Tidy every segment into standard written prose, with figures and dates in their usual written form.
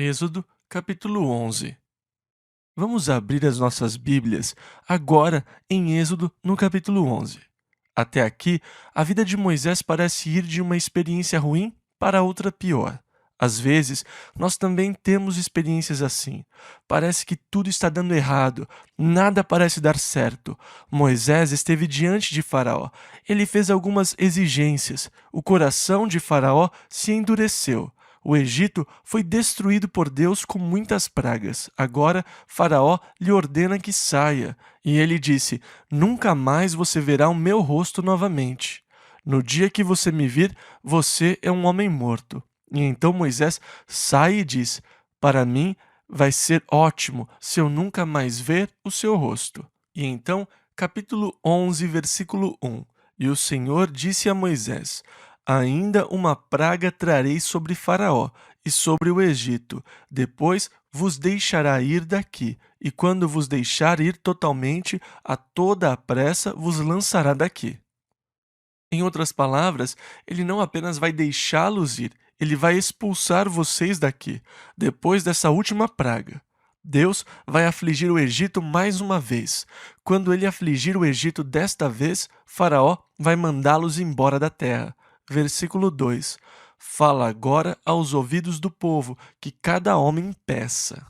Êxodo, capítulo 11. Vamos abrir as nossas Bíblias agora em Êxodo, no capítulo 11. Até aqui, a vida de Moisés parece ir de uma experiência ruim para outra pior. Às vezes, nós também temos experiências assim. Parece que tudo está dando errado, nada parece dar certo. Moisés esteve diante de Faraó. Ele fez algumas exigências. O coração de Faraó se endureceu. O Egito foi destruído por Deus com muitas pragas. Agora, Faraó lhe ordena que saia. E ele disse: Nunca mais você verá o meu rosto novamente. No dia que você me vir, você é um homem morto. E então Moisés sai e diz: Para mim vai ser ótimo se eu nunca mais ver o seu rosto. E então, capítulo 11, versículo 1. E o Senhor disse a Moisés: Ainda uma praga trarei sobre Faraó e sobre o Egito. Depois vos deixará ir daqui, e quando vos deixar ir totalmente, a toda a pressa vos lançará daqui. Em outras palavras, ele não apenas vai deixá-los ir, ele vai expulsar vocês daqui, depois dessa última praga. Deus vai afligir o Egito mais uma vez. Quando ele afligir o Egito desta vez, Faraó vai mandá-los embora da terra. Versículo 2. Fala agora aos ouvidos do povo, que cada homem peça.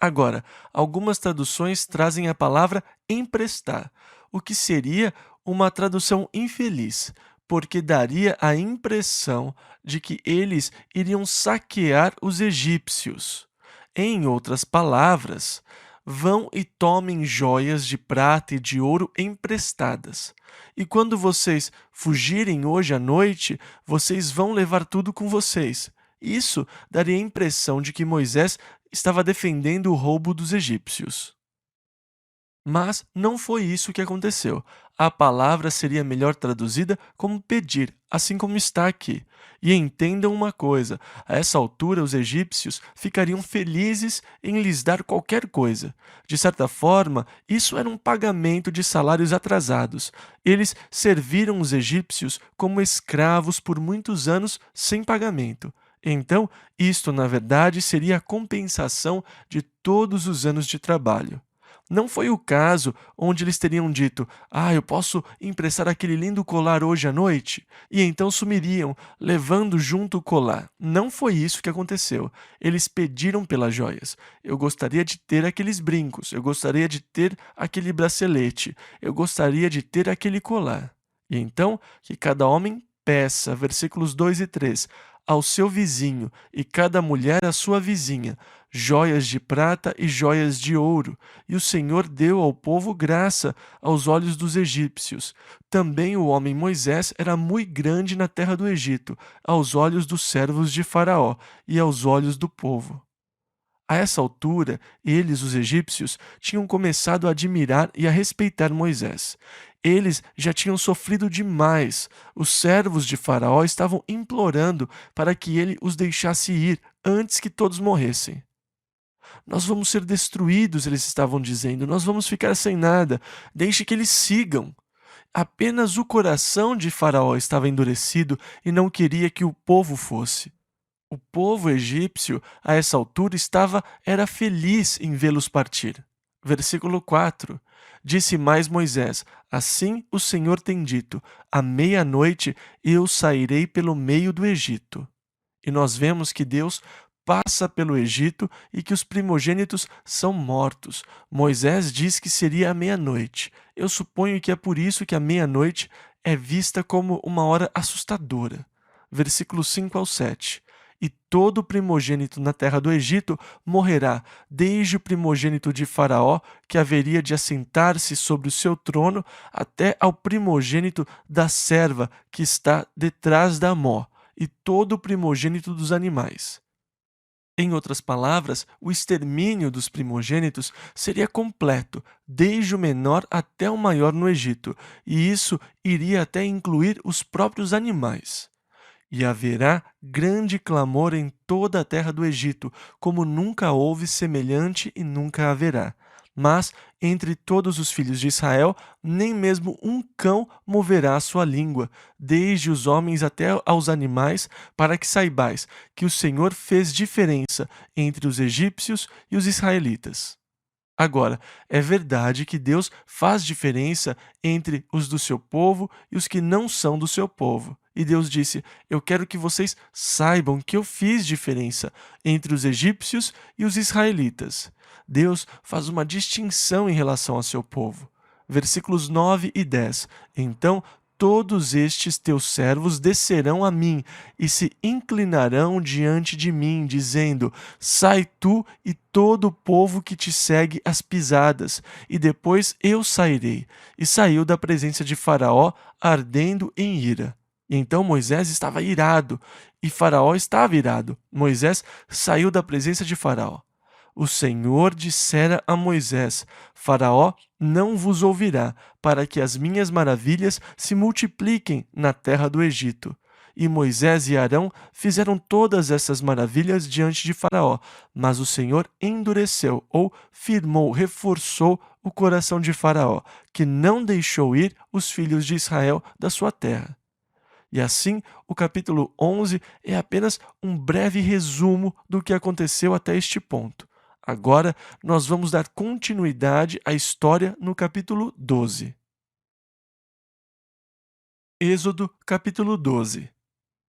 Agora, algumas traduções trazem a palavra emprestar, o que seria uma tradução infeliz, porque daria a impressão de que eles iriam saquear os egípcios. Em outras palavras, vão e tomem joias de prata e de ouro emprestadas. E quando vocês fugirem hoje à noite, vocês vão levar tudo com vocês. Isso daria a impressão de que Moisés estava defendendo o roubo dos egípcios. Mas não foi isso que aconteceu. A palavra seria melhor traduzida como pedir, assim como está aqui. E entendam uma coisa: a essa altura os egípcios ficariam felizes em lhes dar qualquer coisa. De certa forma, isso era um pagamento de salários atrasados. Eles serviram os egípcios como escravos por muitos anos sem pagamento. Então, isto, na verdade, seria a compensação de todos os anos de trabalho. Não foi o caso onde eles teriam dito: eu posso emprestar aquele lindo colar hoje à noite, e então sumiriam, levando junto o colar. Não foi isso que aconteceu. Eles pediram pelas joias. Eu gostaria de ter aqueles brincos, eu gostaria de ter aquele bracelete, eu gostaria de ter aquele colar. E então, que cada homem peça, versículos 2 e 3, ao seu vizinho, e cada mulher à sua vizinha, joias de prata e joias de ouro, e o Senhor deu ao povo graça aos olhos dos egípcios. Também o homem Moisés era muito grande na terra do Egito, aos olhos dos servos de Faraó e aos olhos do povo. A essa altura, eles, os egípcios, tinham começado a admirar e a respeitar Moisés. Eles já tinham sofrido demais. Os servos de Faraó estavam implorando para que ele os deixasse ir antes que todos morressem. Nós vamos ser destruídos, eles estavam dizendo. Nós vamos ficar sem nada. Deixe que eles sigam. Apenas o coração de Faraó estava endurecido e não queria que o povo fosse. O povo egípcio, a essa altura, era feliz em vê-los partir. Versículo 4. Disse mais Moisés: Assim o Senhor tem dito: à meia-noite eu sairei pelo meio do Egito. E nós vemos que Deus passa pelo Egito e que os primogênitos são mortos. Moisés diz que seria à meia-noite. Eu suponho que é por isso que a meia-noite é vista como uma hora assustadora. Versículos 5 ao 7. E todo primogênito na terra do Egito morrerá, desde o primogênito de Faraó, que haveria de assentar-se sobre o seu trono, até ao primogênito da serva que está detrás da mó, e todo o primogênito dos animais. Em outras palavras, o extermínio dos primogênitos seria completo, desde o menor até o maior no Egito, e isso iria até incluir os próprios animais. E haverá grande clamor em toda a terra do Egito, como nunca houve semelhante e nunca haverá. Mas entre todos os filhos de Israel, nem mesmo um cão moverá a sua língua, desde os homens até aos animais, para que saibais que o Senhor fez diferença entre os egípcios e os israelitas. Agora, é verdade que Deus faz diferença entre os do seu povo e os que não são do seu povo. E Deus disse: Eu quero que vocês saibam que eu fiz diferença entre os egípcios e os israelitas. Deus faz uma distinção em relação ao seu povo. Versículos 9 e 10. Então todos estes teus servos descerão a mim e se inclinarão diante de mim, dizendo: Sai tu e todo o povo que te segue às pisadas, e depois eu sairei. E saiu da presença de Faraó, ardendo em ira. E então Moisés estava irado, e Faraó estava irado. Moisés saiu da presença de Faraó. O Senhor dissera a Moisés: Faraó não vos ouvirá, para que as minhas maravilhas se multipliquem na terra do Egito. E Moisés e Arão fizeram todas essas maravilhas diante de Faraó, mas o Senhor endureceu, ou firmou, reforçou o coração de Faraó, que não deixou ir os filhos de Israel da sua terra. E assim, o capítulo 11 é apenas um breve resumo do que aconteceu até este ponto. Agora, nós vamos dar continuidade à história no capítulo 12. Êxodo, capítulo 12,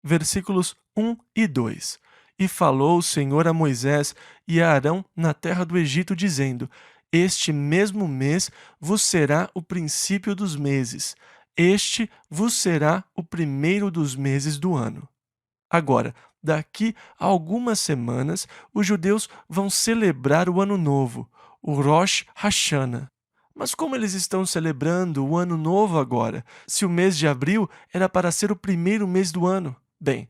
versículos 1 e 2. E falou o Senhor a Moisés e a Arão na terra do Egito, dizendo: Este mesmo mês vos será o princípio dos meses. Este vos será o primeiro dos meses do ano. Agora, daqui a algumas semanas, os judeus vão celebrar o Ano Novo, o Rosh Hashanah. Mas como eles estão celebrando o Ano Novo agora, se o mês de abril era para ser o primeiro mês do ano? Bem,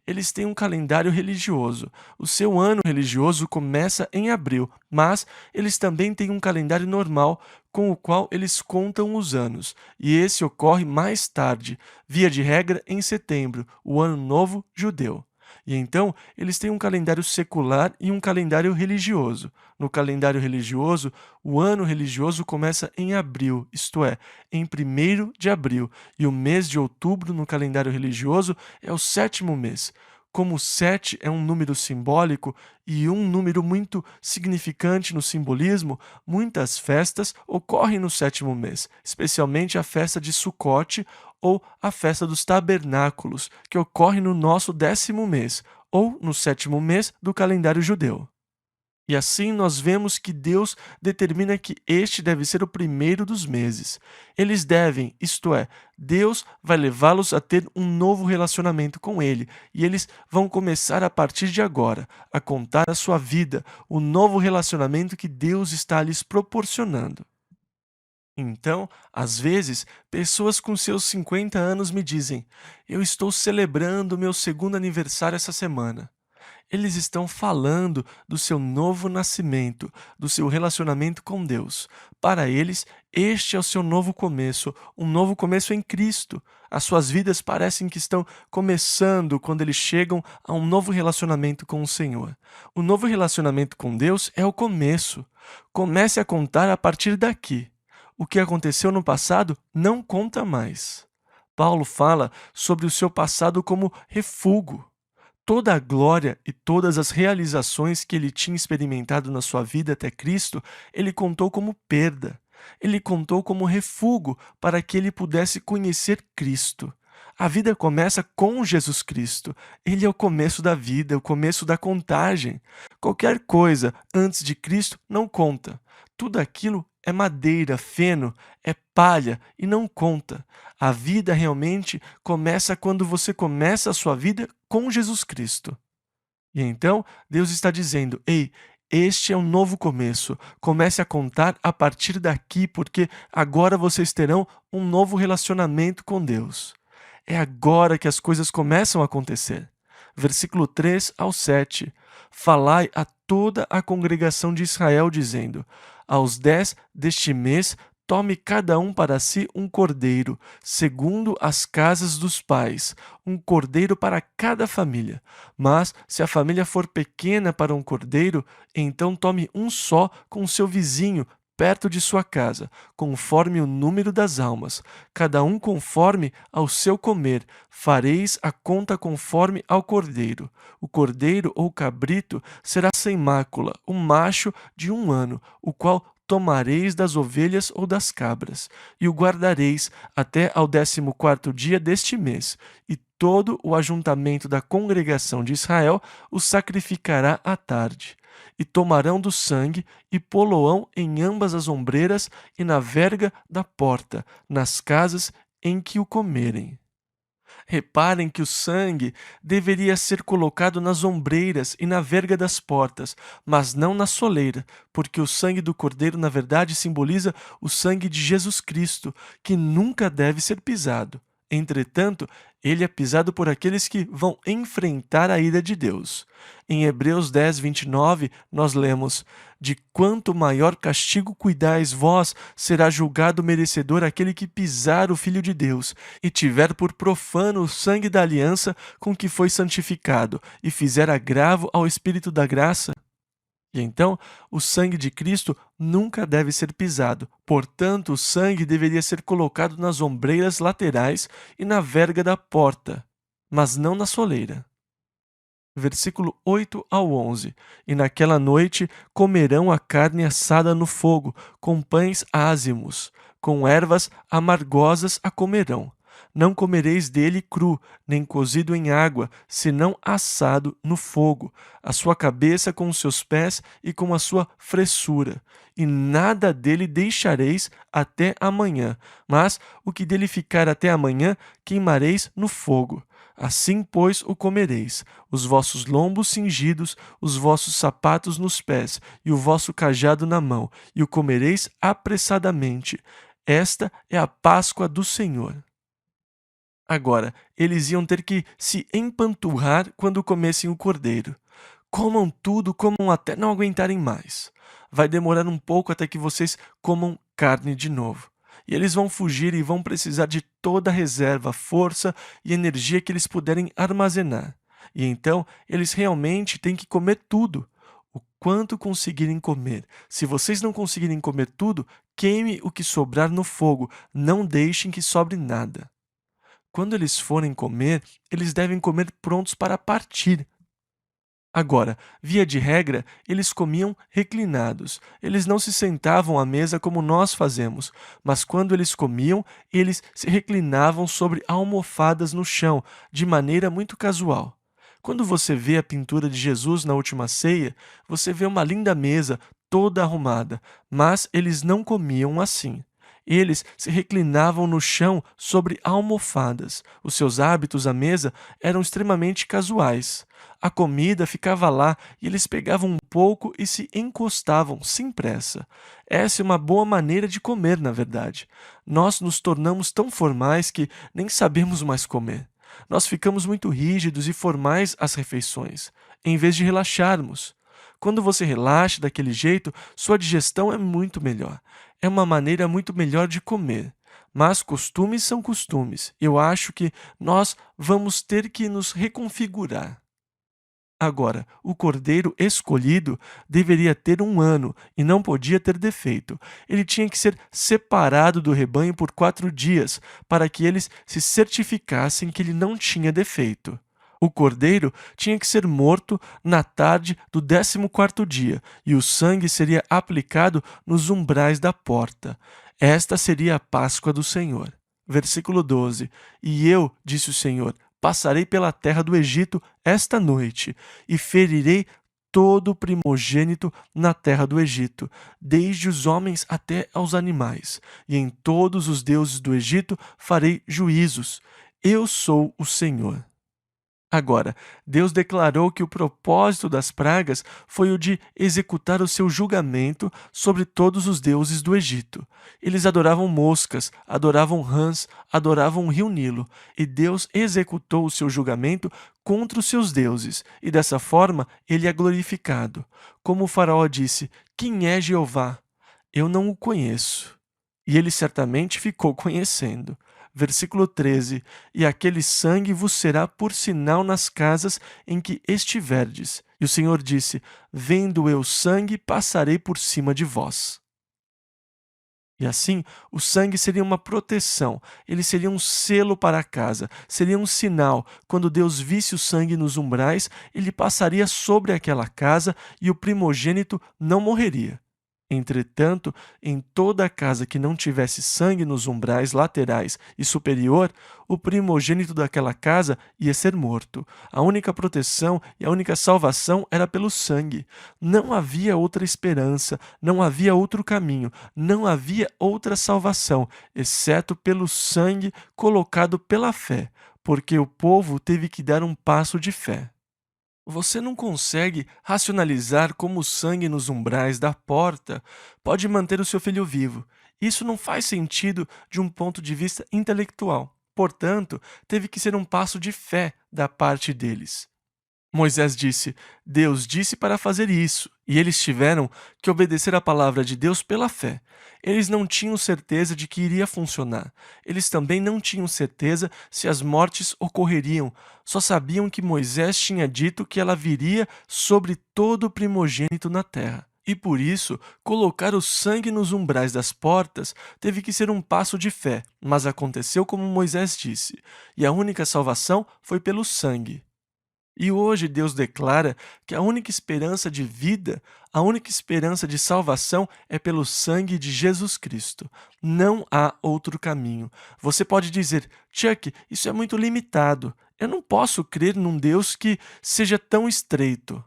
eles têm um calendário religioso. O seu ano religioso começa em abril, mas eles também têm um calendário normal com o qual eles contam os anos, e esse ocorre mais tarde, via de regra em setembro, o Ano Novo Judeu. E então, eles têm um calendário secular e um calendário religioso. No calendário religioso, o ano religioso começa em abril, isto é, em 1º de abril, e o mês de outubro no calendário religioso é o 7º mês. Como o 7 é um número simbólico e um número muito significante no simbolismo, muitas festas ocorrem no 7º mês, especialmente a festa de Sucote ou a festa dos tabernáculos, que ocorre no nosso 10º mês, ou no 7º mês do calendário judeu. E assim nós vemos que Deus determina que este deve ser o primeiro dos meses. Eles devem, isto é, Deus vai levá-los a ter um novo relacionamento com Ele, e eles vão começar a partir de agora a contar a sua vida, o novo relacionamento que Deus está lhes proporcionando. Então, às vezes, pessoas com seus 50 anos me dizem: Eu estou celebrando o meu segundo aniversário essa semana. Eles estão falando do seu novo nascimento, do seu relacionamento com Deus. Para eles, este é o seu novo começo, um novo começo em Cristo. As suas vidas parecem que estão começando quando eles chegam a um novo relacionamento com o Senhor. O novo relacionamento com Deus é o começo. Comece a contar a partir daqui. O que aconteceu no passado não conta mais. Paulo fala sobre o seu passado como refúgio. Toda a glória e todas as realizações que ele tinha experimentado na sua vida até Cristo, ele contou como perda. Ele contou como refúgio para que ele pudesse conhecer Cristo. A vida começa com Jesus Cristo. Ele é o começo da vida, o começo da contagem. Qualquer coisa antes de Cristo não conta. Tudo aquilo é madeira, feno, é palha e não conta. A vida realmente começa quando você começa a sua vida com Jesus Cristo. E então, Deus está dizendo: Ei, este é um novo começo. Comece a contar a partir daqui, porque agora vocês terão um novo relacionamento com Deus. É agora que as coisas começam a acontecer. Versículo 3 ao 7. Falai a toda a congregação de Israel, dizendo: Aos 10 deste mês, tome cada um para si um cordeiro, segundo as casas dos pais, um cordeiro para cada família. Mas, se a família for pequena para um cordeiro, então tome um só com seu vizinho, perto de sua casa, conforme o número das almas, cada um conforme ao seu comer, fareis a conta conforme ao cordeiro. O cordeiro ou cabrito será sem mácula, o macho de 1 ano, o qual tomareis das ovelhas ou das cabras, e o guardareis até ao 14º dia deste mês, e todo o ajuntamento da congregação de Israel o sacrificará à tarde. E tomarão do sangue e pô-lo-ão em ambas as ombreiras e na verga da porta, nas casas em que o comerem. Reparem que o sangue deveria ser colocado nas ombreiras e na verga das portas, mas não na soleira, porque o sangue do cordeiro, na verdade, simboliza o sangue de Jesus Cristo, que nunca deve ser pisado. Entretanto, ele é pisado por aqueles que vão enfrentar a ira de Deus. Em Hebreus 10, 29, nós lemos: De quanto maior castigo cuidais vós, será julgado merecedor aquele que pisar o Filho de Deus, e tiver por profano o sangue da aliança com que foi santificado, e fizer agravo ao Espírito da graça. E então, o sangue de Cristo nunca deve ser pisado. Portanto, o sangue deveria ser colocado nas ombreiras laterais e na verga da porta, mas não na soleira. Versículo 8 ao 11. E naquela noite comerão a carne assada no fogo, com pães ázimos, com ervas amargosas a comerão. Não comereis dele cru, nem cozido em água, senão assado no fogo, a sua cabeça com os seus pés e com a sua fressura. E nada dele deixareis até amanhã, mas o que dele ficar até amanhã queimareis no fogo. Assim, pois, o comereis, os vossos lombos cingidos, os vossos sapatos nos pés, e o vosso cajado na mão, e o comereis apressadamente. Esta é a Páscoa do Senhor. Agora, eles iam ter que se empanturrar quando comessem o cordeiro. Comam tudo, comam até não aguentarem mais. Vai demorar um pouco até que vocês comam carne de novo. E eles vão fugir e vão precisar de toda a reserva, força e energia que eles puderem armazenar. E então, eles realmente têm que comer tudo. O quanto conseguirem comer. Se vocês não conseguirem comer tudo, queime o que sobrar no fogo. Não deixem que sobre nada. Quando eles forem comer, eles devem comer prontos para partir. Agora, via de regra, eles comiam reclinados. Eles não se sentavam à mesa como nós fazemos, mas quando eles comiam, eles se reclinavam sobre almofadas no chão, de maneira muito casual. Quando você vê a pintura de Jesus na última ceia, você vê uma linda mesa toda arrumada, mas eles não comiam assim. Eles se reclinavam no chão sobre almofadas. Os seus hábitos à mesa eram extremamente casuais. A comida ficava lá e eles pegavam um pouco e se encostavam sem pressa. Essa é uma boa maneira de comer, na verdade. Nós nos tornamos tão formais que nem sabemos mais comer. Nós ficamos muito rígidos e formais às refeições, em vez de relaxarmos. Quando você relaxa daquele jeito, sua digestão é muito melhor. É uma maneira muito melhor de comer. Mas costumes são costumes. Eu acho que nós vamos ter que nos reconfigurar. Agora, o cordeiro escolhido deveria ter 1 ano e não podia ter defeito. Ele tinha que ser separado do rebanho por 4 dias, para que eles se certificassem que ele não tinha defeito. O cordeiro tinha que ser morto na tarde do 14º dia, e o sangue seria aplicado nos umbrais da porta. Esta seria a Páscoa do Senhor. Versículo 12. E eu, disse o Senhor, passarei pela terra do Egito esta noite, e ferirei todo o primogênito na terra do Egito, desde os homens até aos animais, e em todos os deuses do Egito farei juízos. Eu sou o Senhor. Agora, Deus declarou que o propósito das pragas foi o de executar o seu julgamento sobre todos os deuses do Egito. Eles adoravam moscas, adoravam rãs, adoravam o rio Nilo, e Deus executou o seu julgamento contra os seus deuses, e dessa forma ele é glorificado. Como o faraó disse: "Quem é Jeová? Eu não o conheço." E ele certamente ficou conhecendo. Versículo 13: E aquele sangue vos será por sinal nas casas em que estiverdes. E o Senhor disse: Vendo eu sangue, passarei por cima de vós. E assim, o sangue seria uma proteção, ele seria um selo para a casa, seria um sinal. Quando Deus visse o sangue nos umbrais, ele passaria sobre aquela casa e o primogênito não morreria. Entretanto, em toda a casa que não tivesse sangue nos umbrais laterais e superior, o primogênito daquela casa ia ser morto. A única proteção e a única salvação era pelo sangue. Não havia outra esperança, não havia outro caminho, não havia outra salvação, exceto pelo sangue colocado pela fé, porque o povo teve que dar um passo de fé. Você não consegue racionalizar como o sangue nos umbrais da porta pode manter o seu filho vivo. Isso não faz sentido de um ponto de vista intelectual. Portanto, teve que ser um passo de fé da parte deles. Moisés disse: Deus disse para fazer isso, e eles tiveram que obedecer à palavra de Deus pela fé. Eles não tinham certeza de que iria funcionar. Eles também não tinham certeza se as mortes ocorreriam. Só sabiam que Moisés tinha dito que ela viria sobre todo o primogênito na terra. E por isso, colocar o sangue nos umbrais das portas teve que ser um passo de fé, mas aconteceu como Moisés disse, e a única salvação foi pelo sangue. E hoje Deus declara que a única esperança de vida, a única esperança de salvação é pelo sangue de Jesus Cristo. Não há outro caminho. Você pode dizer: Chuck, isso é muito limitado. Eu não posso crer num Deus que seja tão estreito.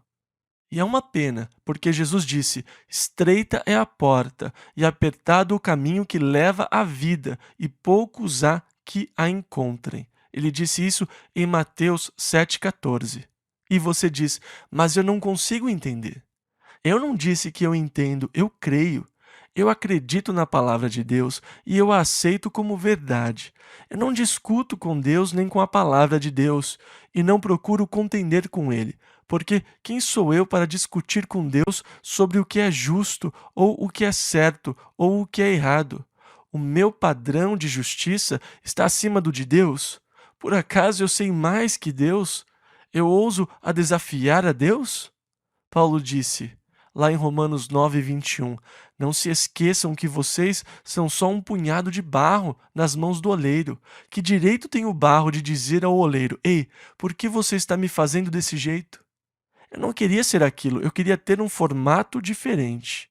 E é uma pena, porque Jesus disse: estreita é a porta e apertado o caminho que leva à vida, e poucos há que a encontrem. Ele disse isso em Mateus 7,14. E você diz: mas eu não consigo entender. Eu não disse que eu entendo, eu creio. Eu acredito na palavra de Deus e eu a aceito como verdade. Eu não discuto com Deus nem com a palavra de Deus e não procuro contender com Ele, porque quem sou eu para discutir com Deus sobre o que é justo ou o que é certo ou o que é errado? O meu padrão de justiça está acima do de Deus? Por acaso eu sei mais que Deus? Eu ouso a desafiar a Deus? Paulo disse, lá em Romanos 9:21, não se esqueçam que vocês são só um punhado de barro nas mãos do oleiro. Que direito tem o barro de dizer ao oleiro: ei, por que você está me fazendo desse jeito? Eu não queria ser aquilo, eu queria ter um formato diferente.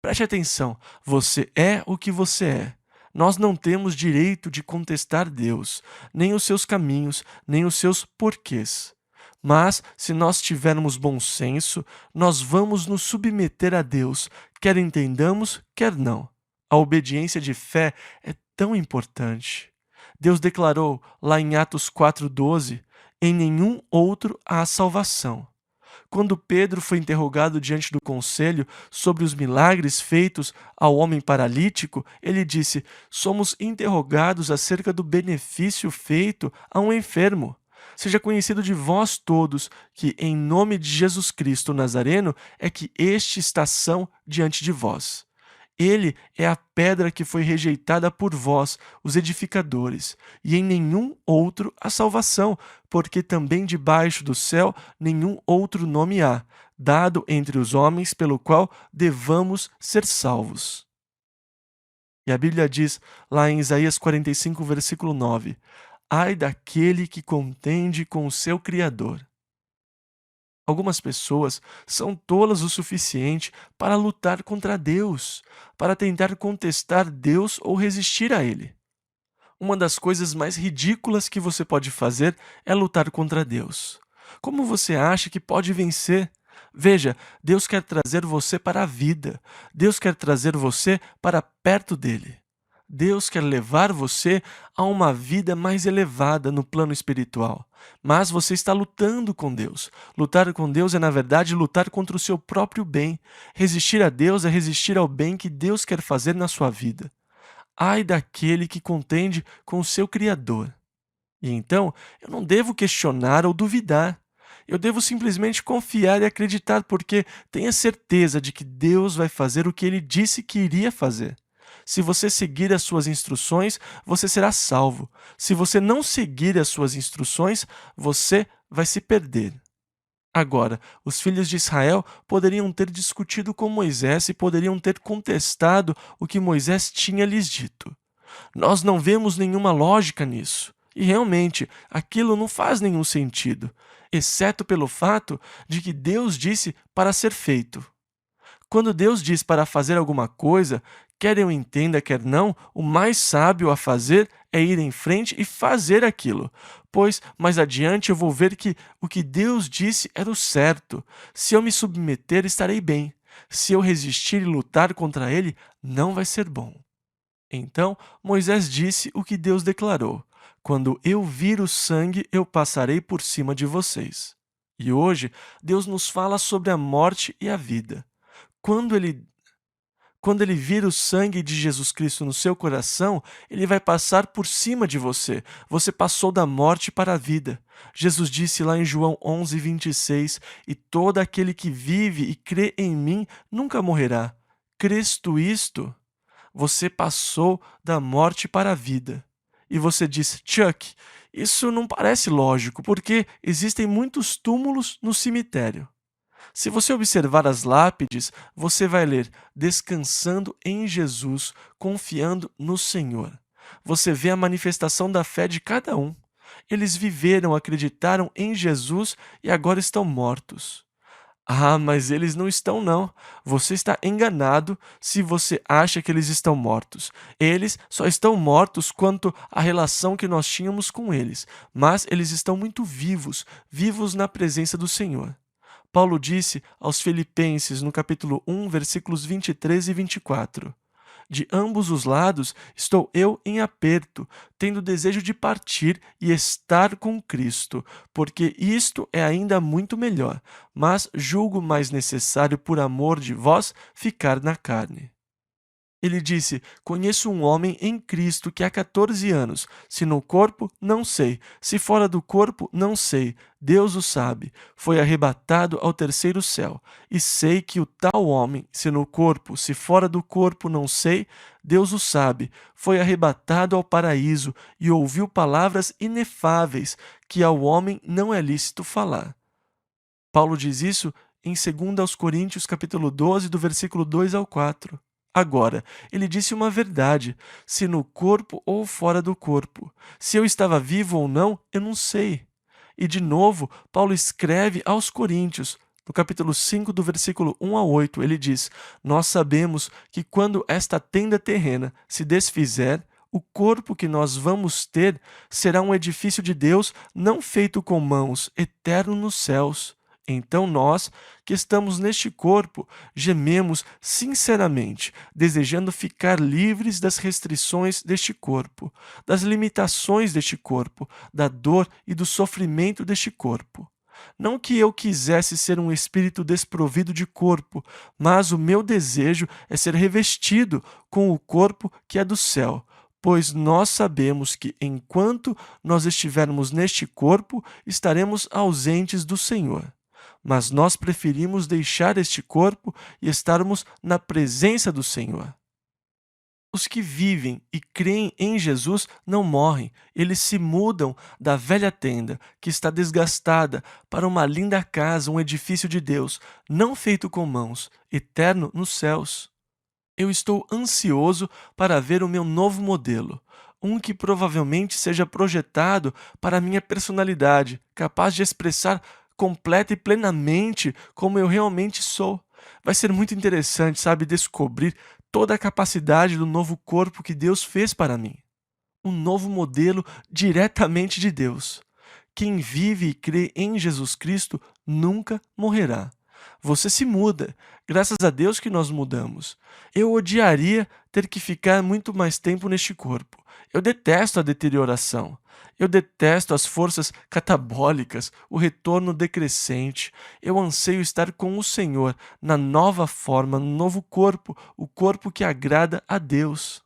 Preste atenção, você é o que você é. Nós não temos direito de contestar Deus, nem os seus caminhos, nem os seus porquês. Mas, se nós tivermos bom senso, nós vamos nos submeter a Deus, quer entendamos, quer não. A obediência de fé é tão importante. Deus declarou lá em Atos 4:12: em nenhum outro há salvação. Quando Pedro foi interrogado diante do conselho sobre os milagres feitos ao homem paralítico, ele disse: somos interrogados acerca do benefício feito a um enfermo. Seja conhecido de vós todos que, em nome de Jesus Cristo Nazareno, é que este está são diante de vós. Ele é a pedra que foi rejeitada por vós, os edificadores, e em nenhum outro há salvação, porque também debaixo do céu nenhum outro nome há, dado entre os homens pelo qual devamos ser salvos. E a Bíblia diz, lá em Isaías 45, versículo 9: ai daquele que contende com o seu Criador. Algumas pessoas são tolas o suficiente para lutar contra Deus, para tentar contestar Deus ou resistir a Ele. Uma das coisas mais ridículas que você pode fazer é lutar contra Deus. Como você acha que pode vencer? Veja, Deus quer trazer você para a vida. Deus quer trazer você para perto dele. Deus quer levar você a uma vida mais elevada no plano espiritual. Mas você está lutando com Deus. Lutar com Deus é, na verdade, lutar contra o seu próprio bem. Resistir a Deus é resistir ao bem que Deus quer fazer na sua vida. Ai daquele que contende com o seu Criador. E então, eu não devo questionar ou duvidar. Eu devo simplesmente confiar e acreditar, porque tenha certeza de que Deus vai fazer o que Ele disse que iria fazer. Se você seguir as suas instruções, você será salvo. Se você não seguir as suas instruções, você vai se perder. Agora, os filhos de Israel poderiam ter discutido com Moisés e poderiam ter contestado o que Moisés tinha lhes dito. Nós não vemos nenhuma lógica nisso. E realmente, aquilo não faz nenhum sentido, exceto pelo fato de que Deus disse para ser feito. Quando Deus diz para fazer alguma coisa, quer eu entenda, quer não, o mais sábio a fazer é ir em frente e fazer aquilo, pois mais adiante eu vou ver que o que Deus disse era o certo. Se eu me submeter, estarei bem. Se eu resistir e lutar contra ele, não vai ser bom. Então Moisés disse o que Deus declarou: quando eu vir o sangue, eu passarei por cima de vocês. E hoje, Deus nos fala sobre a morte e a vida. Quando ele, quando ele vir o sangue de Jesus Cristo no seu coração, ele vai passar por cima de você. Você passou da morte para a vida. Jesus disse lá em João 11:26: e todo aquele que vive e crê em mim nunca morrerá. Crês tu isto? Você passou da morte para a vida. E você diz: Chuck, isso não parece lógico, porque existem muitos túmulos no cemitério. Se você observar as lápides, você vai ler descansando em Jesus, confiando no Senhor. Você vê a manifestação da fé de cada um. Eles viveram, acreditaram em Jesus e agora estão mortos. Ah, mas eles não estão, não. Você está enganado se você acha que eles estão mortos. Eles só estão mortos quanto à relação que nós tínhamos com eles, mas eles estão muito vivos, vivos na presença do Senhor. Paulo disse aos Filipenses, no capítulo 1, versículos 23 e 24: de ambos os lados estou eu em aperto, tendo desejo de partir e estar com Cristo, porque isto é ainda muito melhor, mas julgo mais necessário por amor de vós ficar na carne. Ele disse: conheço um homem em Cristo que há 14 anos, se no corpo, não sei, se fora do corpo, não sei, Deus o sabe, foi arrebatado ao terceiro céu. E sei que o tal homem, se no corpo, se fora do corpo, não sei, Deus o sabe, foi arrebatado ao paraíso e ouviu palavras inefáveis que ao homem não é lícito falar. Paulo diz isso em 2 aos Coríntios, capítulo 12, do versículo 2 ao 4. Agora, ele disse uma verdade, se no corpo ou fora do corpo. Se eu estava vivo ou não, eu não sei. E de novo, Paulo escreve aos Coríntios, no capítulo 5, do versículo 1 a 8, ele diz: nós sabemos que quando esta tenda terrena se desfizer, o corpo que nós vamos ter será um edifício de Deus, não feito com mãos, eterno nos céus. Então nós, que estamos neste corpo, gememos sinceramente, desejando ficar livres das restrições deste corpo, das limitações deste corpo, da dor e do sofrimento deste corpo. Não que eu quisesse ser um espírito desprovido de corpo, mas o meu desejo é ser revestido com o corpo que é do céu. Pois nós sabemos que, enquanto nós estivermos neste corpo, estaremos ausentes do Senhor. Mas nós preferimos deixar este corpo e estarmos na presença do Senhor. Os que vivem e creem em Jesus não morrem, eles se mudam da velha tenda, que está desgastada, para uma linda casa, um edifício de Deus, não feito com mãos, eterno nos céus. Eu estou ansioso para ver o meu novo modelo, um que provavelmente seja projetado para a minha personalidade, capaz de expressar completa e plenamente como eu realmente sou. Vai ser muito interessante, sabe, descobrir toda a capacidade do novo corpo que Deus fez para mim. Um novo modelo diretamente de Deus. Quem vive e crê em Jesus Cristo nunca morrerá. Você se muda. Graças a Deus que nós mudamos. Eu odiaria ter que ficar muito mais tempo neste corpo. Eu detesto a deterioração. Eu detesto as forças catabólicas, o retorno decrescente. Eu anseio estar com o Senhor, na nova forma, no novo corpo, o corpo que agrada a Deus.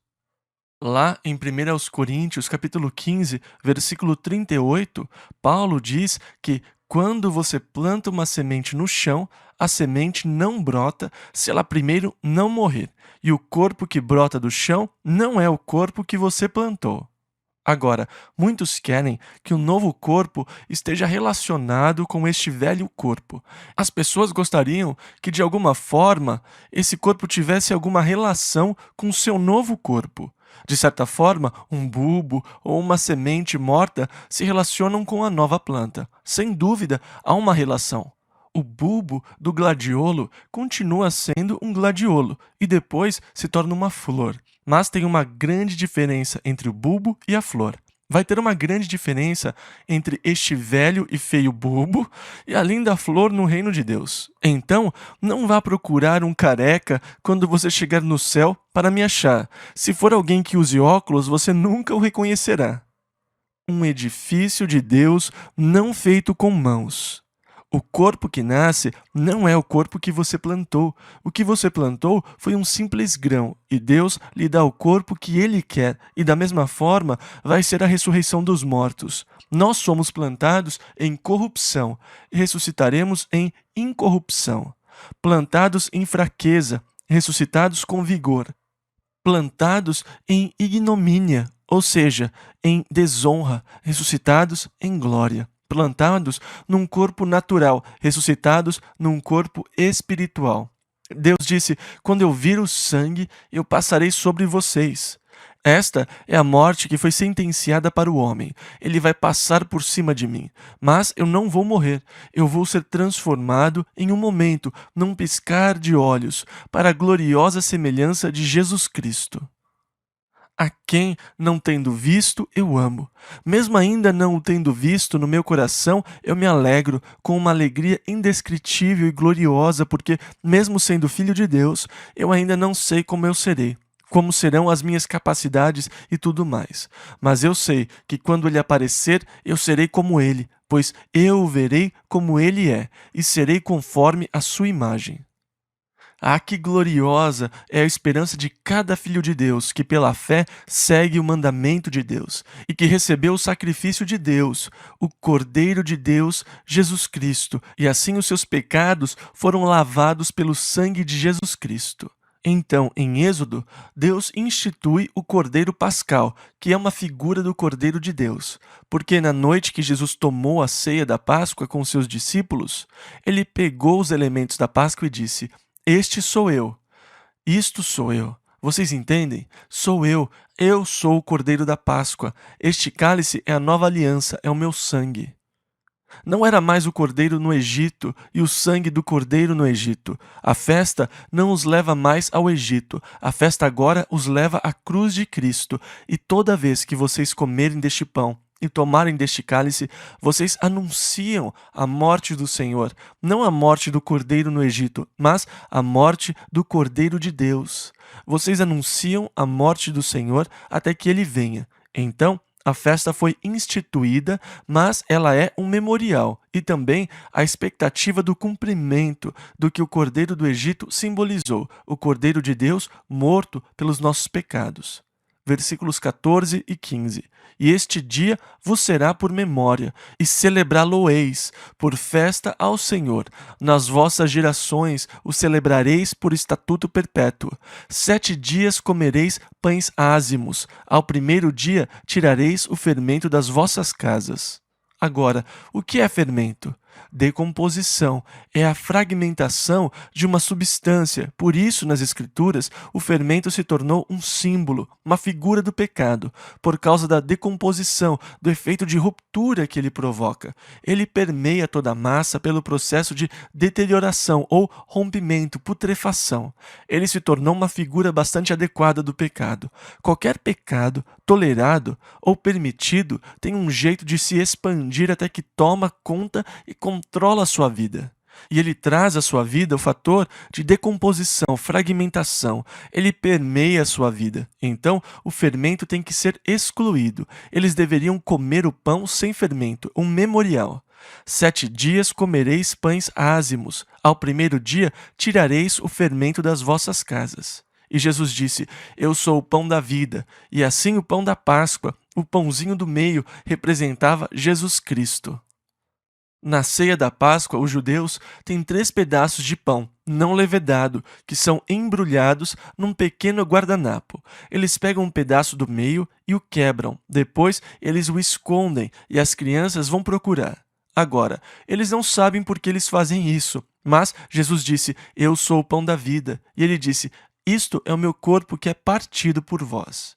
Lá em 1 aos Coríntios, capítulo 15, versículo 38, Paulo diz que quando você planta uma semente no chão, a semente não brota se ela primeiro não morrer, e o corpo que brota do chão não é o corpo que você plantou. Agora, muitos querem que o novo corpo esteja relacionado com este velho corpo. As pessoas gostariam que, de alguma forma, esse corpo tivesse alguma relação com o seu novo corpo. De certa forma, um bulbo ou uma semente morta se relacionam com a nova planta. Sem dúvida, há uma relação. O bulbo do gladiolo continua sendo um gladiolo e depois se torna uma flor. Mas tem uma grande diferença entre o bulbo e a flor. Vai ter uma grande diferença entre este velho e feio bulbo e a linda flor no reino de Deus. Então, não vá procurar um careca quando você chegar no céu para me achar. Se for alguém que use óculos, você nunca o reconhecerá. Um edifício de Deus não feito com mãos. O corpo que nasce não é o corpo que você plantou. O que você plantou foi um simples grão, e Deus lhe dá o corpo que Ele quer, e da mesma forma vai ser a ressurreição dos mortos. Nós somos plantados em corrupção, e ressuscitaremos em incorrupção. Plantados em fraqueza, ressuscitados com vigor. Plantados em ignomínia, ou seja, em desonra, ressuscitados em glória. Plantados num corpo natural, ressuscitados num corpo espiritual. Deus disse: quando eu vir o sangue, eu passarei sobre vocês. Esta é a morte que foi sentenciada para o homem. Ele vai passar por cima de mim. Mas eu não vou morrer. Eu vou ser transformado em um momento, num piscar de olhos, para a gloriosa semelhança de Jesus Cristo. A quem, não tendo visto, eu amo. Mesmo ainda não o tendo visto no meu coração, eu me alegro com uma alegria indescritível e gloriosa, porque, mesmo sendo filho de Deus, eu ainda não sei como eu serei, como serão as minhas capacidades e tudo mais. Mas eu sei que quando ele aparecer, eu serei como ele, pois eu o verei como ele é, e serei conforme a sua imagem. Ah, que gloriosa é a esperança de cada filho de Deus que, pela fé, segue o mandamento de Deus e que recebeu o sacrifício de Deus, o Cordeiro de Deus, Jesus Cristo, e assim os seus pecados foram lavados pelo sangue de Jesus Cristo. Então, em Êxodo, Deus institui o Cordeiro Pascal, que é uma figura do Cordeiro de Deus, porque na noite que Jesus tomou a ceia da Páscoa com seus discípulos, ele pegou os elementos da Páscoa e disse: este sou eu. Isto sou eu. Vocês entendem? Sou eu sou o Cordeiro da Páscoa. Este cálice é a nova aliança, é o meu sangue. Não era mais o cordeiro no Egito e o sangue do cordeiro no Egito. A festa não os leva mais ao Egito. A festa agora os leva à cruz de Cristo. E toda vez que vocês comerem deste pão e tomarem deste cálice, vocês anunciam a morte do Senhor, não a morte do cordeiro no Egito, mas a morte do Cordeiro de Deus. Vocês anunciam a morte do Senhor até que ele venha. Então, a festa foi instituída, mas ela é um memorial e também a expectativa do cumprimento do que o Cordeiro do Egito simbolizou, o Cordeiro de Deus morto pelos nossos pecados. Versículos 14 e 15. E este dia vos será por memória, e celebrá-lo-eis por festa ao Senhor. Nas vossas gerações o celebrareis por estatuto perpétuo. 7 dias comereis pães ázimos. Ao primeiro dia tirareis o fermento das vossas casas. Agora, o que é fermento? Decomposição é a fragmentação de uma substância. Por isso, nas Escrituras, o fermento se tornou um símbolo, uma figura do pecado, por causa da decomposição, do efeito de ruptura que ele provoca. Ele permeia toda a massa pelo processo de deterioração ou rompimento, putrefação. Ele se tornou uma figura bastante adequada do pecado. Qualquer pecado tolerado ou permitido tem um jeito de se expandir até que toma conta e controla a sua vida. E ele traz à sua vida o fator de decomposição, fragmentação. Ele permeia a sua vida. Então, o fermento tem que ser excluído. Eles deveriam comer o pão sem fermento, um memorial. 7 dias comereis pães ázimos. Ao primeiro dia tirareis o fermento das vossas casas. E Jesus disse: eu sou o pão da vida. E assim o pão da Páscoa, o pãozinho do meio, representava Jesus Cristo. Na ceia da Páscoa, os judeus têm 3 pedaços de pão não levedado, que são embrulhados num pequeno guardanapo. Eles pegam um pedaço do meio e o quebram. Depois, eles o escondem e as crianças vão procurar. Agora, eles não sabem por que eles fazem isso, mas Jesus disse: Eu sou o pão da vida. E ele disse: Isto é o meu corpo que é partido por vós.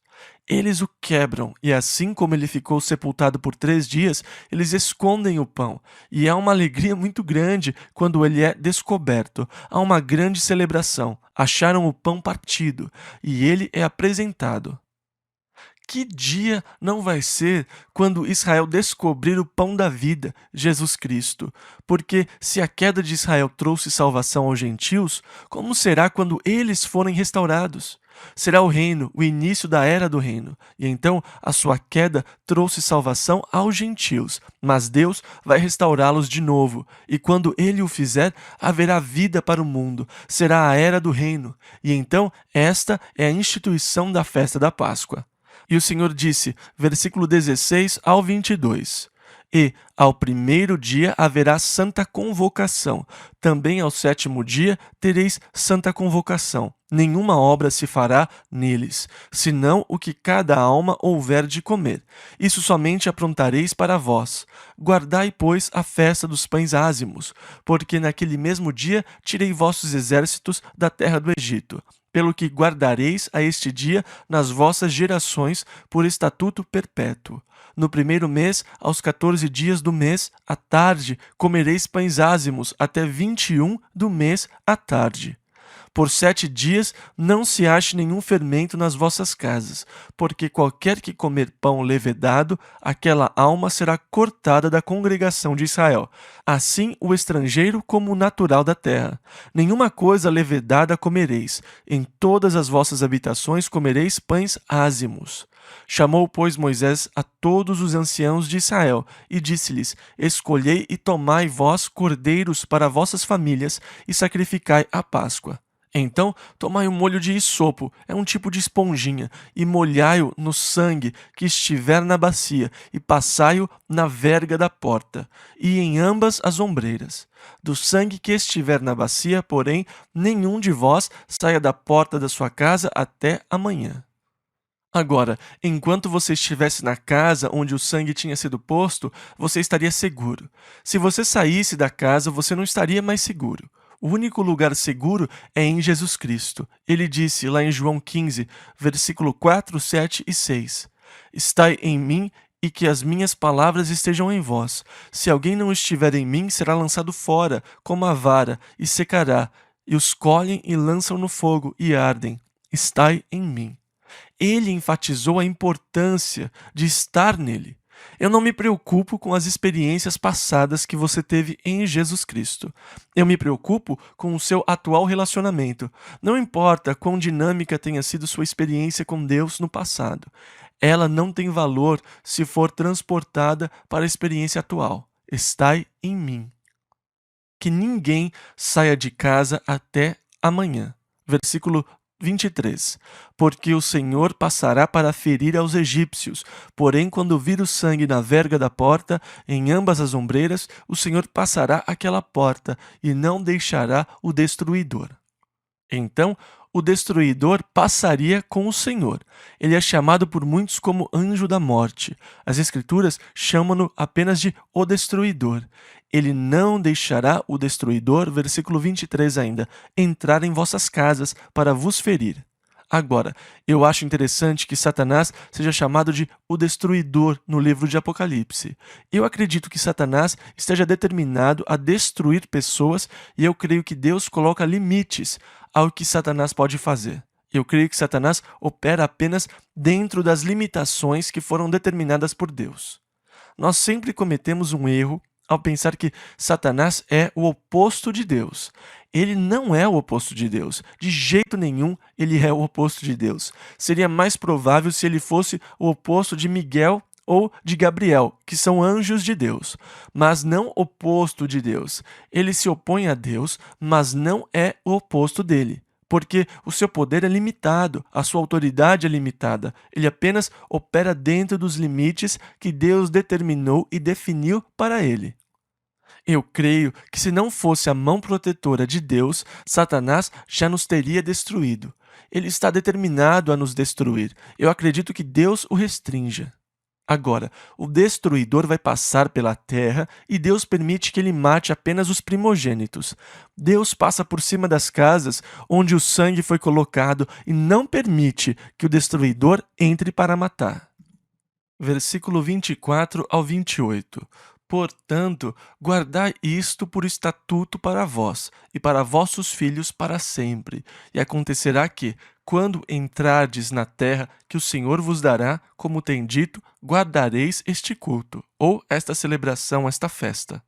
Eles o quebram, e assim como ele ficou sepultado por 3 dias, eles escondem o pão. E há uma alegria muito grande quando ele é descoberto. Há uma grande celebração. Acharam o pão partido, e ele é apresentado. Que dia não vai ser quando Israel descobrir o pão da vida, Jesus Cristo? Porque se a queda de Israel trouxe salvação aos gentios, como será quando eles forem restaurados? Será o reino, o início da era do reino. E então a sua queda trouxe salvação aos gentios, mas Deus vai restaurá-los de novo. E quando ele o fizer, haverá vida para o mundo. Será a era do reino. E então esta é a instituição da festa da Páscoa. E o Senhor disse, versículo 16 ao 22, E ao primeiro dia haverá santa convocação, também ao 7º dia tereis santa convocação. Nenhuma obra se fará neles, senão o que cada alma houver de comer. Isso somente aprontareis para vós. Guardai, pois, a festa dos pães ázimos, porque naquele mesmo dia tirei vossos exércitos da terra do Egito. Pelo que guardareis a este dia nas vossas gerações por estatuto perpétuo. No primeiro mês, aos 14 dias do mês, à tarde, comereis pães ázimos, até 21 do mês, à tarde. Por 7 dias não se ache nenhum fermento nas vossas casas, porque qualquer que comer pão levedado, aquela alma será cortada da congregação de Israel. Assim o estrangeiro como o natural da terra. Nenhuma coisa levedada comereis. Em todas as vossas habitações comereis pães ázimos. Chamou, pois, Moisés a todos os anciãos de Israel e disse-lhes: Escolhei e tomai vós cordeiros para vossas famílias e sacrificai a Páscoa. Então, tomai um molho de hisopo, é um tipo de esponjinha, e molhai-o no sangue que estiver na bacia, e passai-o na verga da porta, e em ambas as ombreiras. Do sangue que estiver na bacia, porém, nenhum de vós saia da porta da sua casa até amanhã. Agora, enquanto você estivesse na casa onde o sangue tinha sido posto, você estaria seguro. Se você saísse da casa, você não estaria mais seguro. O único lugar seguro é em Jesus Cristo. Ele disse lá em João 15, versículo 4, 7 e 6: Estai em mim e que as minhas palavras estejam em vós. Se alguém não estiver em mim, será lançado fora, como a vara, e secará. E os colhem e lançam no fogo, e ardem. Estai em mim. Ele enfatizou a importância de estar nele. Eu não me preocupo com as experiências passadas que você teve em Jesus Cristo. Eu me preocupo com o seu atual relacionamento. Não importa quão dinâmica tenha sido sua experiência com Deus no passado. Ela não tem valor se for transportada para a experiência atual. Estai em mim. Que ninguém saia de casa até amanhã. Versículo 23. Porque o Senhor passará para ferir aos egípcios, porém quando vir o sangue na verga da porta, em ambas as ombreiras, o Senhor passará aquela porta e não deixará o destruidor. Então, o destruidor passaria com o Senhor. Ele é chamado por muitos como anjo da morte. As Escrituras chamam-no apenas de o destruidor. Ele não deixará o destruidor, versículo 23 ainda, entrar em vossas casas para vos ferir. Agora, eu acho interessante que Satanás seja chamado de o destruidor no livro de Apocalipse. Eu acredito que Satanás esteja determinado a destruir pessoas e eu creio que Deus coloca limites ao que Satanás pode fazer. Eu creio que Satanás opera apenas dentro das limitações que foram determinadas por Deus. Nós sempre cometemos um erro ao pensar que Satanás é o oposto de Deus. Ele não é o oposto de Deus. De jeito nenhum ele é o oposto de Deus. Seria mais provável se ele fosse o oposto de Miguel ou de Gabriel, que são anjos de Deus, mas não oposto de Deus. Ele se opõe a Deus, mas não é o oposto dele. Porque o seu poder é limitado, a sua autoridade é limitada. Ele apenas opera dentro dos limites que Deus determinou e definiu para ele. Eu creio que se não fosse a mão protetora de Deus, Satanás já nos teria destruído. Ele está determinado a nos destruir. Eu acredito que Deus o restrinja. Agora, o destruidor vai passar pela terra e Deus permite que ele mate apenas os primogênitos. Deus passa por cima das casas onde o sangue foi colocado e não permite que o destruidor entre para matar. Versículo 24 ao 28. Portanto, guardai isto por estatuto para vós e para vossos filhos para sempre. E acontecerá que, quando entrardes na terra que o Senhor vos dará, como tem dito, guardareis este culto, ou esta celebração, esta festa.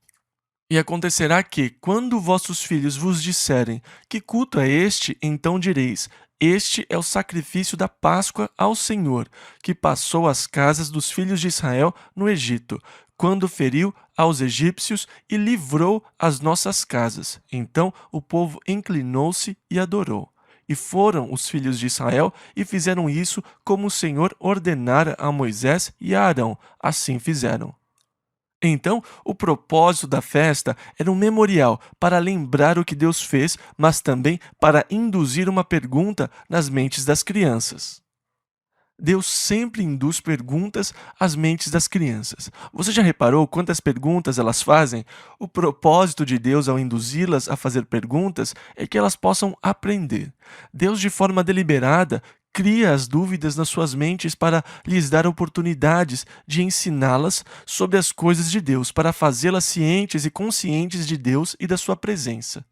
E acontecerá que, quando vossos filhos vos disserem: que culto é este? Então direis: este é o sacrifício da Páscoa ao Senhor, que passou às casas dos filhos de Israel no Egito, quando feriu aos egípcios e livrou as nossas casas. Então o povo inclinou-se e adorou. E foram os filhos de Israel e fizeram isso como o Senhor ordenara a Moisés e a Arão. Assim fizeram. Então, o propósito da festa era um memorial para lembrar o que Deus fez, mas também para induzir uma pergunta nas mentes das crianças. Deus sempre induz perguntas às mentes das crianças. Você já reparou quantas perguntas elas fazem? O propósito de Deus ao induzi-las a fazer perguntas é que elas possam aprender. Deus, de forma deliberada, cria as dúvidas nas suas mentes para lhes dar oportunidades de ensiná-las sobre as coisas de Deus, para fazê-las cientes e conscientes de Deus e da sua presença.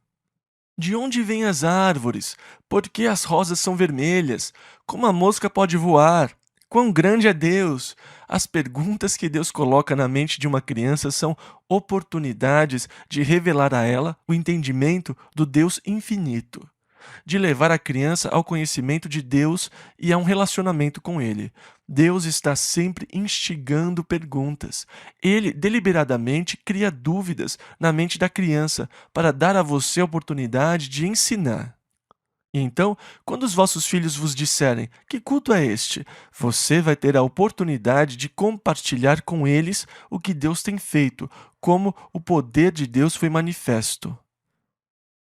De onde vêm as árvores? Por que as rosas são vermelhas? Como a mosca pode voar? Quão grande é Deus? As perguntas que Deus coloca na mente de uma criança são oportunidades de revelar a ela o entendimento do Deus infinito, de levar a criança ao conhecimento de Deus e a um relacionamento com Ele. Deus está sempre instigando perguntas. Ele deliberadamente cria dúvidas na mente da criança para dar a você a oportunidade de ensinar. E então, quando os vossos filhos vos disserem: que culto é este? Você vai ter a oportunidade de compartilhar com eles o que Deus tem feito, como o poder de Deus foi manifesto.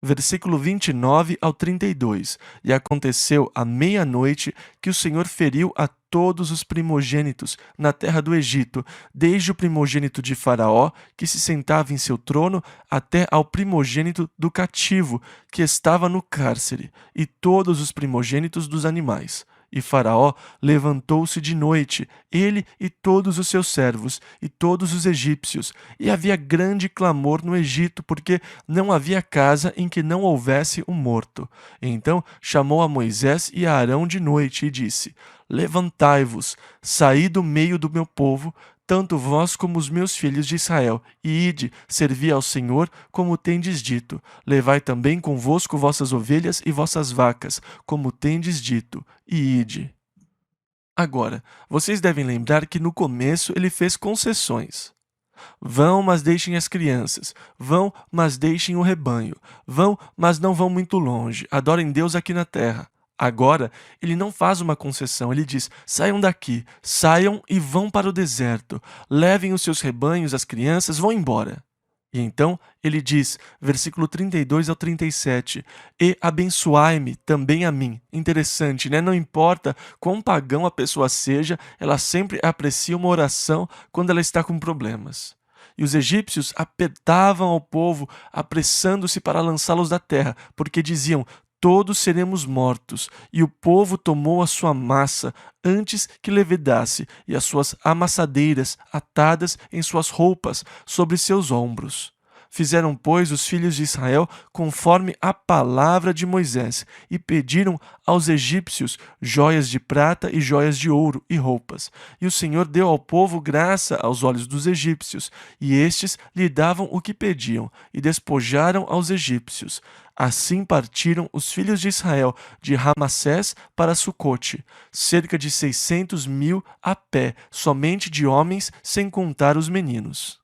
Versículo 29 ao 32. E aconteceu à meia-noite que o Senhor feriu a todos os primogênitos na terra do Egito, desde o primogênito de Faraó, que se sentava em seu trono, até ao primogênito do cativo, que estava no cárcere, e todos os primogênitos dos animais. E Faraó levantou-se de noite, ele e todos os seus servos, e todos os egípcios, e havia grande clamor no Egito, porque não havia casa em que não houvesse um morto. Então chamou a Moisés e a Arão de noite e disse: levantai-vos, saí do meio do meu povo, tanto vós como os meus filhos de Israel, e ide, servi ao Senhor, como tendes dito. Levai também convosco vossas ovelhas e vossas vacas, como tendes dito, e ide. Agora, vocês devem lembrar que no começo ele fez concessões. Vão, mas deixem as crianças. Vão, mas deixem o rebanho. Vão, mas não vão muito longe. Adorem Deus aqui na terra. Agora, ele não faz uma concessão, ele diz: saiam daqui, saiam e vão para o deserto, levem os seus rebanhos, as crianças, vão embora. E então ele diz, versículo 32 ao 37, e abençoai-me também a mim. Interessante, né? Não importa quão pagão a pessoa seja, ela sempre aprecia uma oração quando ela está com problemas. E os egípcios apertavam ao povo, apressando-se para lançá-los da terra, porque diziam: todos seremos mortos. E o povo tomou a sua massa antes que levedasse, e as suas amassadeiras atadas em suas roupas sobre seus ombros. Fizeram, pois, os filhos de Israel conforme a palavra de Moisés, e pediram aos egípcios joias de prata e joias de ouro e roupas. E o Senhor deu ao povo graça aos olhos dos egípcios, e estes lhe davam o que pediam, e despojaram aos egípcios. Assim partiram os filhos de Israel de Ramassés para Sucote, cerca de 600.000 a pé, somente de homens, sem contar os meninos.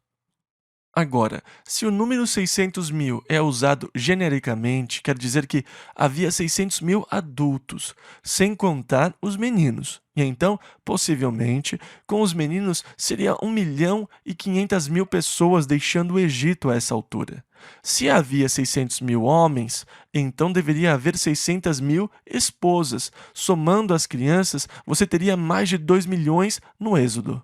Agora, se o número 600 mil é usado genericamente, quer dizer que havia 600 mil adultos, sem contar os meninos. E então, possivelmente, com os meninos seria 1.500.000 pessoas deixando o Egito a essa altura. Se havia 600 mil homens, então deveria haver 600 mil esposas. Somando as crianças, você teria mais de 2 milhões no Êxodo.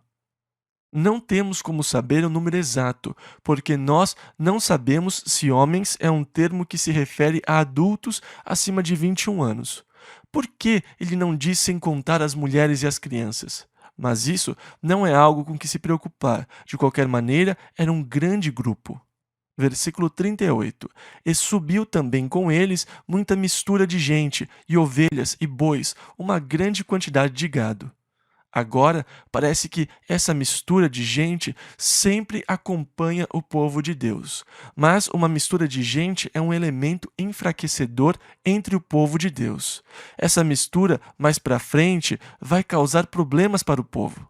Não temos como saber o número exato, porque nós não sabemos se homens é um termo que se refere a adultos acima de 21 anos. Por que ele não diz sem contar as mulheres e as crianças? Mas isso não é algo com que se preocupar. De qualquer maneira, era um grande grupo. Versículo 38. E subiu também com eles muita mistura de gente, e ovelhas e bois, uma grande quantidade de gado. Agora, parece que essa mistura de gente sempre acompanha o povo de Deus. Mas uma mistura de gente é um elemento enfraquecedor entre o povo de Deus. Essa mistura, mais para frente, vai causar problemas para o povo.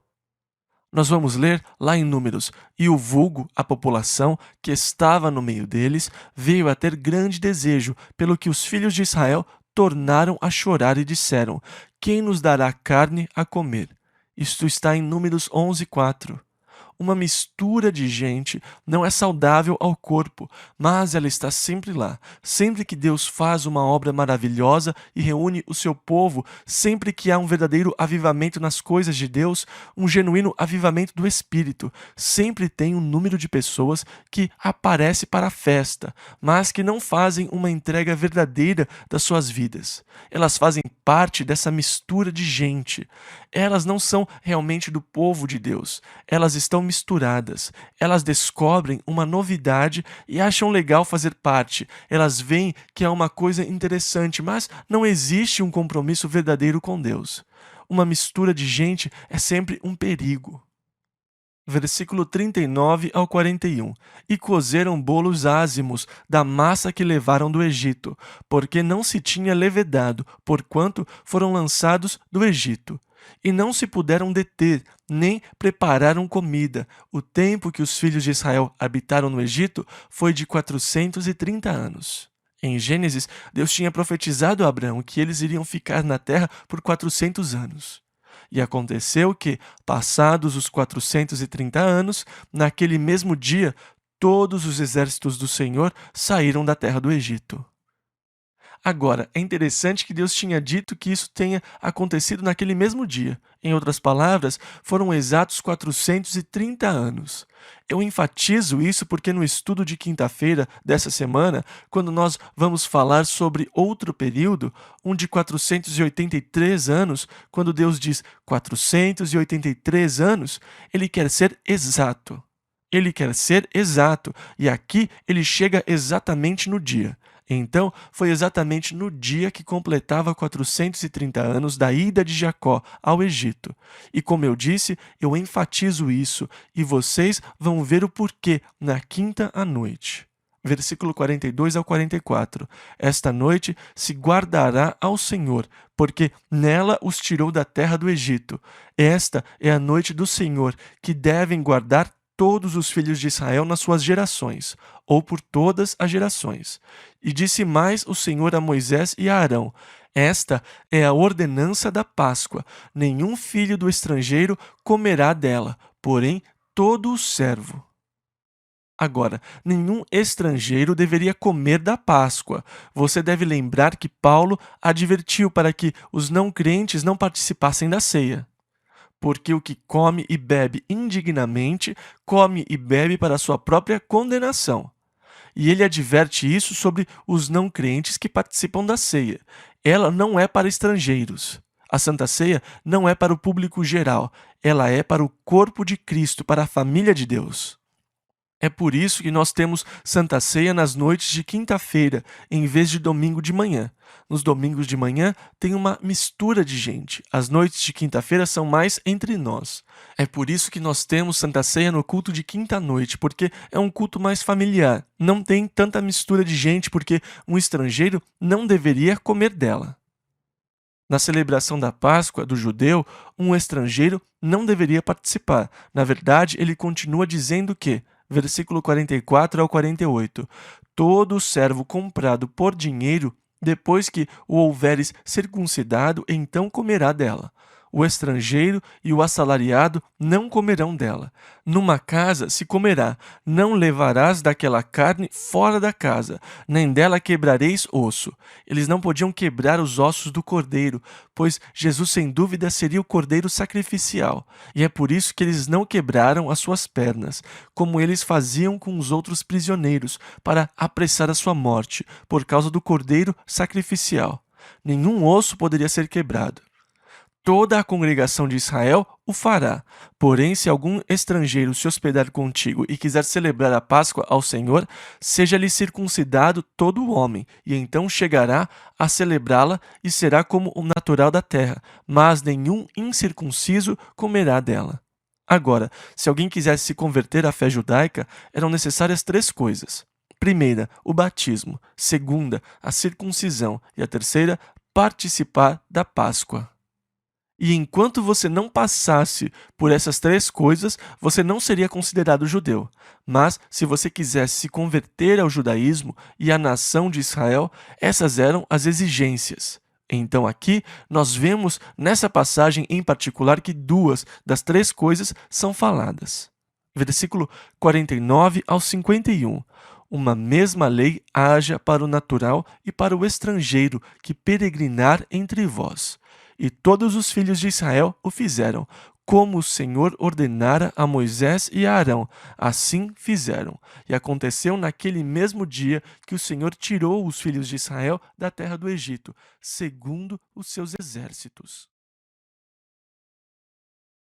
Nós vamos ler lá em Números: e o vulgo, a população, que estava no meio deles, veio a ter grande desejo, pelo que os filhos de Israel tornaram a chorar e disseram: quem nos dará carne a comer? Isto está em Números 11:4. Uma mistura de gente não é saudável ao corpo, mas ela está sempre lá. Sempre que Deus faz uma obra maravilhosa e reúne o seu povo, sempre que há um verdadeiro avivamento nas coisas de Deus, um genuíno avivamento do Espírito, sempre tem um número de pessoas que aparece para a festa, mas que não fazem uma entrega verdadeira das suas vidas. Elas fazem parte dessa mistura de gente. Elas não são realmente do povo de Deus. Elas estão misturadas. Elas descobrem uma novidade e acham legal fazer parte. Elas veem que é uma coisa interessante, mas não existe um compromisso verdadeiro com Deus. Uma mistura de gente é sempre um perigo. Versículo 39 ao 41. E cozeram bolos ázimos da massa que levaram do Egito, porque não se tinha levedado, porquanto foram lançados do Egito. E não se puderam deter, nem prepararam comida. O tempo que os filhos de Israel habitaram no Egito foi de 430 anos. Em Gênesis, Deus tinha profetizado a Abraão que eles iriam ficar na terra por 400 anos. E aconteceu que, passados os 430 anos, naquele mesmo dia, todos os exércitos do Senhor saíram da terra do Egito. Agora, é interessante que Deus tinha dito que isso tenha acontecido naquele mesmo dia. Em outras palavras, foram exatos 430 anos. Eu enfatizo isso porque no estudo de quinta-feira dessa semana, quando nós vamos falar sobre outro período, um de 483 anos, quando Deus diz 483 anos, ele quer ser exato. Ele quer ser exato, e aqui ele chega exatamente no dia. Então, foi exatamente no dia que completava 430 anos da ida de Jacó ao Egito. E como eu disse, eu enfatizo isso, e vocês vão ver o porquê na quinta à noite. Versículo 42 ao 44. Esta noite se guardará ao Senhor, porque nela os tirou da terra do Egito. Esta é a noite do Senhor, que devem guardar todos os filhos de Israel nas suas gerações, ou por todas as gerações. E disse mais o Senhor a Moisés e a Arão: esta é a ordenança da Páscoa. Nenhum filho do estrangeiro comerá dela, porém todo o servo. Agora, nenhum estrangeiro deveria comer da Páscoa. Você deve lembrar que Paulo advertiu para que os não crentes não participassem da ceia. Porque o que come e bebe indignamente, come e bebe para sua própria condenação. E ele adverte isso sobre os não crentes que participam da ceia. Ela não é para estrangeiros. A Santa Ceia não é para o público geral. Ela é para o corpo de Cristo, para a família de Deus. É por isso que nós temos Santa Ceia nas noites de quinta-feira, em vez de domingo de manhã. Nos domingos de manhã tem uma mistura de gente. As noites de quinta-feira são mais entre nós. É por isso que nós temos Santa Ceia no culto de quinta-noite, porque é um culto mais familiar. Não tem tanta mistura de gente, porque um estrangeiro não deveria comer dela. Na celebração da Páscoa do judeu, um estrangeiro não deveria participar. Na verdade, ele continua dizendo que Versículo 44 ao 48. Todo servo comprado por dinheiro, depois que o houveres circuncidado, então comerá dela. O estrangeiro e o assalariado não comerão dela. Numa casa se comerá, não levarás daquela carne fora da casa, nem dela quebrareis osso. Eles não podiam quebrar os ossos do cordeiro, pois Jesus sem dúvida seria o cordeiro sacrificial, e é por isso que eles não quebraram as suas pernas, como eles faziam com os outros prisioneiros, para apressar a sua morte, por causa do cordeiro sacrificial. Nenhum osso poderia ser quebrado. Toda a congregação de Israel o fará. Porém, se algum estrangeiro se hospedar contigo e quiser celebrar a Páscoa ao Senhor, seja-lhe circuncidado todo o homem, e então chegará a celebrá-la e será como o natural da terra, mas nenhum incircunciso comerá dela. Agora, se alguém quisesse se converter à fé judaica, eram necessárias três coisas. Primeira, o batismo. Segunda, a circuncisão. E a terceira, participar da Páscoa. E enquanto você não passasse por essas três coisas, você não seria considerado judeu. Mas, se você quisesse se converter ao judaísmo e à nação de Israel, essas eram as exigências. Então, aqui, nós vemos nessa passagem em particular que duas das três coisas são faladas. Versículo 49 ao 51. Uma mesma lei haja para o natural e para o estrangeiro que peregrinar entre vós. E todos os filhos de Israel o fizeram, como o Senhor ordenara a Moisés e a Arão. Assim fizeram. E aconteceu naquele mesmo dia que o Senhor tirou os filhos de Israel da terra do Egito, segundo os seus exércitos.